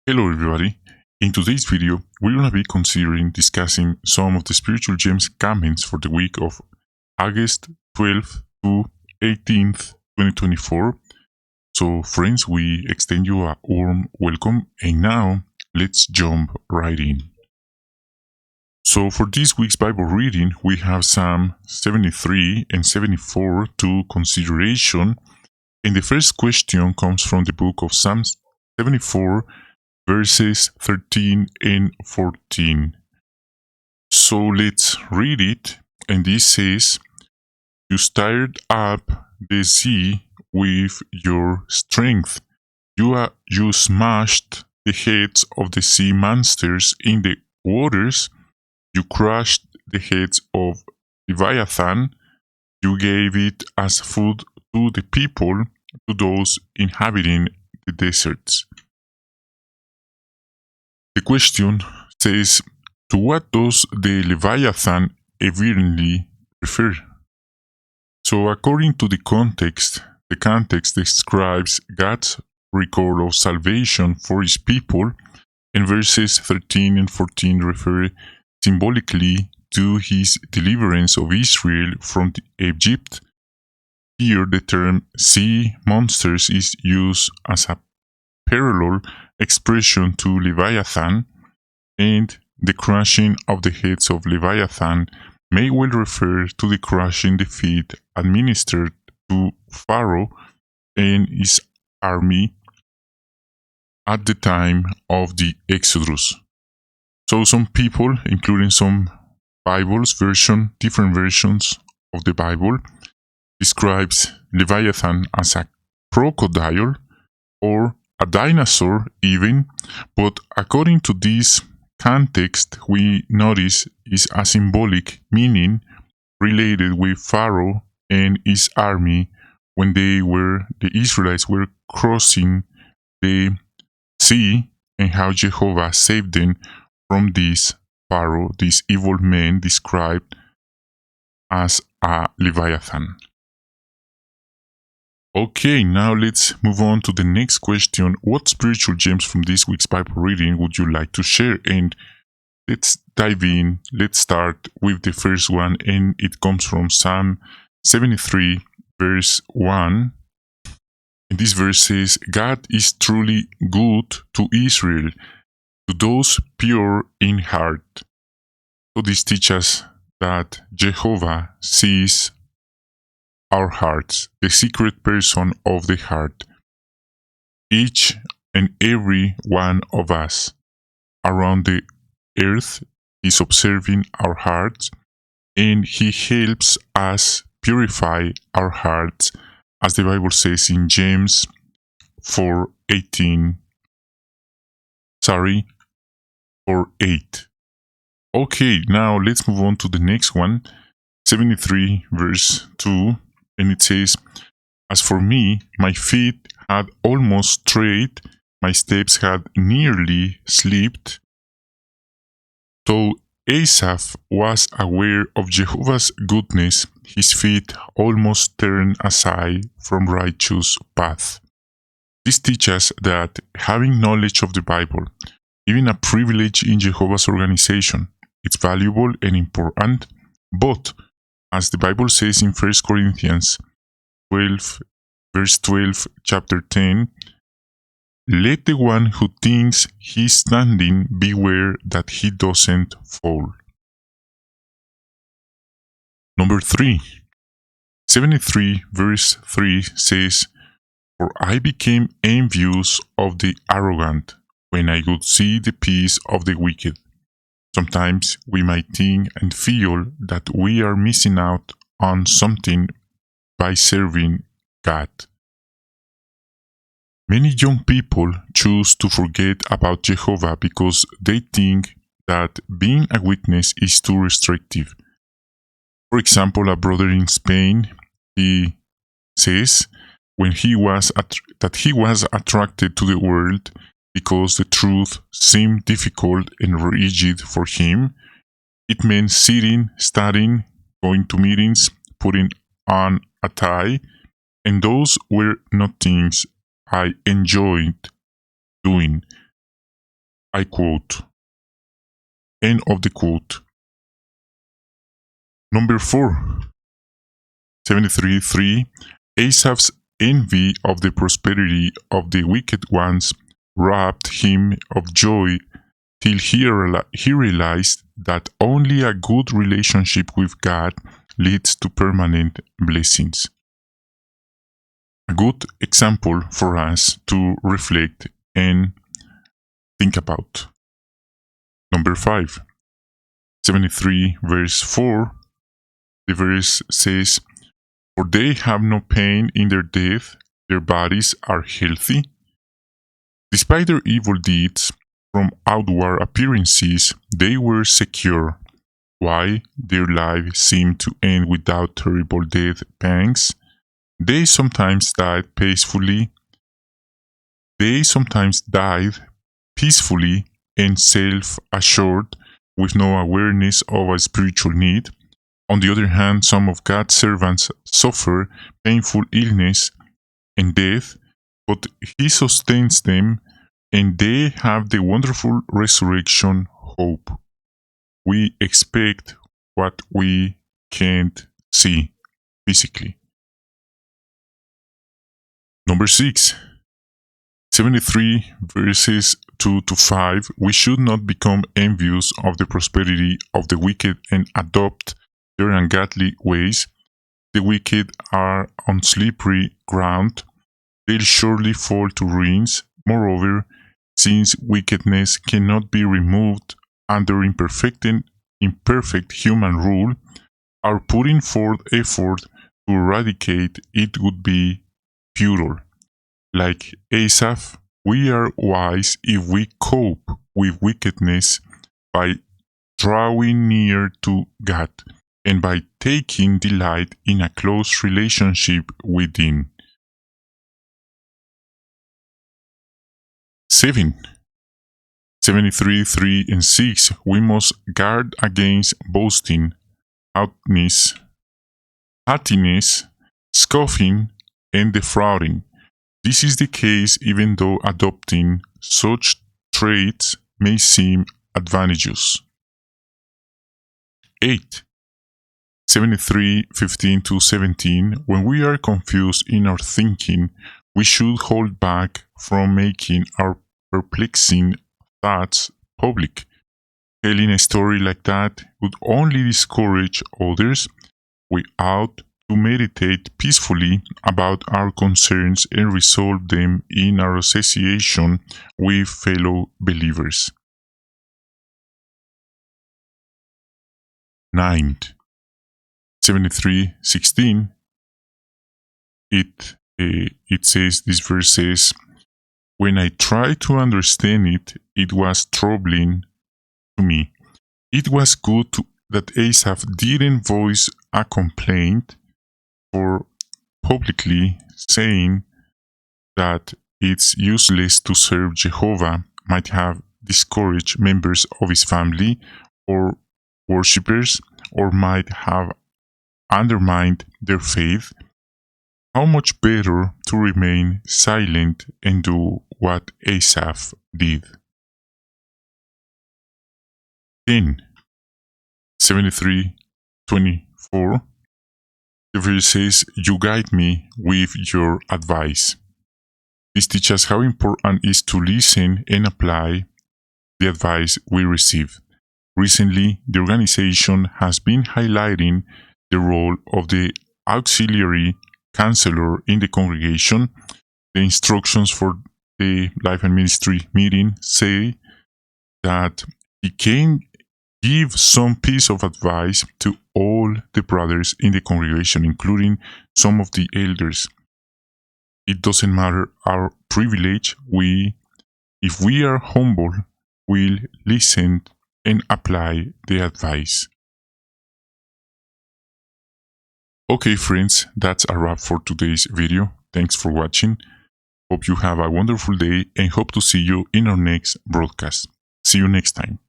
Hello everybody. In today's video, we're going to be discussing some of the spiritual gems comments for the week of August 12th to 18th, 2024. So friends, we extend you a warm welcome and now let's jump right in. So for this week's Bible reading, we have Psalm 73 and 74 to consideration. And the first question comes from the book of Psalms 74, verses 13 and 14. So let's read it. And this says, "You stirred up the sea with your strength. You smashed the heads of the sea monsters in the waters. You crushed the heads of Leviathan. You gave it as food to the people, to those inhabiting the deserts." The question says, to what does the Leviathan evidently refer? So according to the context describes God's record of salvation for his people, and verses 13 and 14 refer symbolically to his deliverance of Israel from Egypt. Here the term sea monsters is used as a parallel expression to Leviathan, and the crushing of the heads of Leviathan may well refer to the crushing defeat administered to Pharaoh and his army at the time of the Exodus. So some people, including some different versions of the Bible, describes Leviathan as a crocodile or a dinosaur even, but according to this context, we notice is a symbolic meaning related with Pharaoh and his army when the Israelites were crossing the sea, and how Jehovah saved them from this Pharaoh, this evil man described as a Leviathan. Okay, now let's move on to the next question. What spiritual gems from this week's Bible reading would you like to share? And let's dive in. Let's start with the first one, and it comes from Psalm 73, verse 1. And this verse says, "God is truly good to Israel, to those pure in heart." So this teaches that Jehovah sees our hearts, the secret person of the heart. Each and every one of us around the earth is observing our hearts, and he helps us purify our hearts, as the Bible says in James 4:8. Okay, now let's move on to the next one, 73 verse 2. And it says, "As for me, my feet had almost strayed, my steps had nearly slipped." Though Asaph was aware of Jehovah's goodness, his feet almost turned aside from righteous path. This teaches that having knowledge of the Bible, even a privilege in Jehovah's organization, it's valuable and important, but as the Bible says in 1 Corinthians 12, verse 12, chapter 10, "Let the one who thinks he's standing beware that he doesn't fall." Number 3, 73, verse 3 says, "For I became envious of the arrogant when I could see the peace of the wicked." Sometimes we might think and feel that we are missing out on something by serving God. Many young people choose to forget about Jehovah because they think that being a witness is too restrictive. For example, a brother in Spain, he says that he was attracted to the world because the truth seemed difficult and rigid for him. It meant sitting, studying, going to meetings, putting on a tie, and those were not things I enjoyed doing. I quote. End of the quote. Number 4. 73:3. Asaph's envy of the prosperity of the wicked ones robbed him of joy till he realized that only a good relationship with God leads to permanent blessings. A good example for us to reflect and think about. Number 5. 73 verse 4. The verse says, "For they have no pain in their death, their bodies are healthy." Despite their evil deeds, from outward appearances, they were secure. Why? Their lives seemed to end without terrible death pangs. They sometimes died peacefully. And self-assured, with no awareness of a spiritual need. On the other hand, some of God's servants suffer painful illness and death, but He sustains them, and they have the wonderful resurrection hope. We expect what we can't see physically. Number 6. 73 verses 2 to 5. We should not become envious of the prosperity of the wicked and adopt their ungodly ways. The wicked are on slippery ground. They'll surely fall to ruins. Moreover, since wickedness cannot be removed under imperfect human rule, our putting forth effort to eradicate it would be futile. Like Asaph, we are wise if we cope with wickedness by drawing near to God and by taking delight in a close relationship with Him. 7. 73, 3 and 6. We must guard against boasting, haughtiness, scoffing, and defrauding. This is the case even though adopting such traits may seem advantageous. 8. 73, 15 to 17. When we are confused in our thinking, we should hold back from making our perplexing thoughts public. Telling a story like that would only discourage others. We ought to meditate peacefully about our concerns and resolve them in our association with fellow believers. 9. 73:16. It says, this verse says, "When I tried to understand it, it was troubling to me." It was good that Asaph didn't voice a complaint, for publicly saying that it's useless to serve Jehovah might have discouraged members of his family or worshippers, or might have undermined their faith. How much better to remain silent and do what Asaph did. 10. 73:24. The verse says, "You guide me with your advice." This teaches how important it is to listen and apply the advice we receive. Recently, the organization has been highlighting the role of the auxiliary counselor in the congregation. The instructions for the Life and Ministry meeting say that he can give some piece of advice to all the brothers in the congregation, including some of the elders. It doesn't matter our privilege. If we are humble, we'll listen and apply the advice. Okay, friends, that's a wrap for today's video. Thanks for watching. Hope you have a wonderful day and hope to see you in our next broadcast. See you next time.